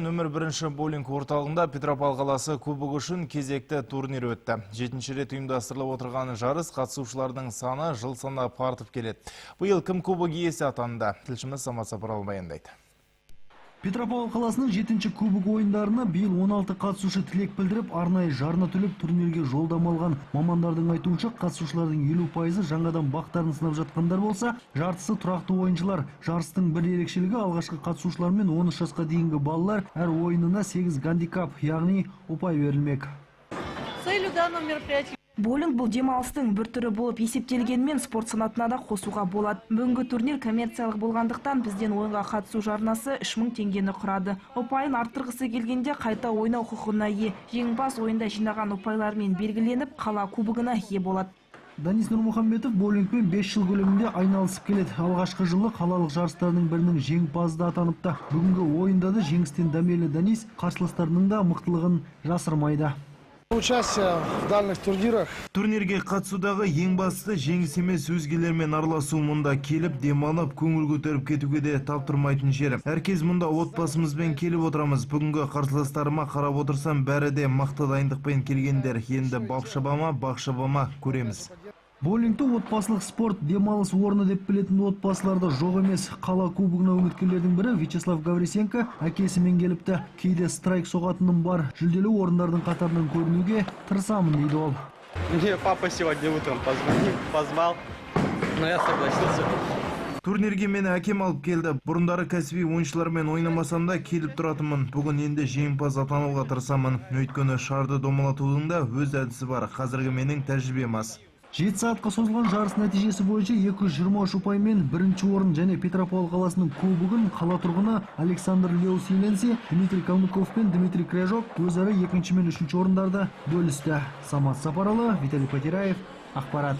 Нөмір 1 боулинг орталығында Петропавл қаласы кубогы үшін кезекті турнир өтті. 7-ші рет ұйымдастырылып отырған жарыс қатысушылардың саны жыл санап артып келеді. Биыл кім кубок иесі атанды? Тілшіміз Самат Сапаралы баяндайды. Петропавл қаласының 7-ші кубок ойындарына биыл 16 қатысушы тілек білдіріп, арнайы жарна төлеп турнирге жолдама алған. Мамандардың айтуынша, қатысушылардың 50% жаңадан бақтарын сынап жатқандар болса, жартысы тұрақты ойыншылар. Жарыстың бір ерекшелігі алғашқы қатысушылар мен 13 жасқа дейінгі балалар әр ойынына 8 гандикап, яғни ұпай берілмек. Целью данного мероприятия Боулинг бұл демалыстың бір түрі болып есептелгенмен спорт санатына да қосуға болады. Бүгінгі турнир коммерциялық болғандықтан бізден ойынға қатысу жарнасы 3000 теңгені құрады. Ұпайын арттырғысы келгенде қайта ойнау құқығына ие. Жеңімпаз ойында жинаған ұпайлармен белгіленіп, қала кубогына ие болады. Данис Нұрмұхамбетов боулингпен 5 жыл көлемінде айналысып келеді. Алғашқы жылы қалалық жарыстарының бірінің жеңімпазы да атаныпты. Бүгінгі ойында да жеңістен дәмелі Данис қарсыластарының да мықтылығын жасырмайды. Участие в дальних турнирах. Турнирге қатысудағы ең басты жеңіс емес, өзгелермен араласу. Мұнда келіп, демалып, көңіл көтеріп кетуге де таптырмайтын жері. Әркез мұнда отбасымызбен келіп отырамыз. Бүгінгі қарсыластарыма қарап отырсам, бәрі де мықты дайындықпен келгендер. Енді бақшабама көреміз. Боулингті отбасылық спорт демалыс орны деп білетін отбасыларда жоқ емес. Қала кубогына үміткерлердің бірі Вячеслав Гаврисенко әкесімен келіпті. Кейде страйк соғатыным бар. Жүлделі орындардың қатарынан көрінуге тырысамын дейді ол. Мне папа сегодня утром позвал, но я согласился. Турнирге мені әкем алып келді. Бұрындары кәсіби ойыншылармен ойнамасам да келіп тұратымын. Бүгін енді жеңімпаз атануға тырысамын. Өйткені шарды домалатудың да өз әдісі бар. Қазіргі менің тәжірибем аз. 7 сағатқа созылған жарыс нәтижесі бойынша 223 ұпаймен бірінші орын және Петропавл қаласының кубогын қала тұрғыны Александр Леусиленси, Дмитрий Калмыков пен Дмитрий Крежок өзара екінші мен үшінші орындарды бөлісті. Самат Сапаралы, Виталий Потираев, ақпарат.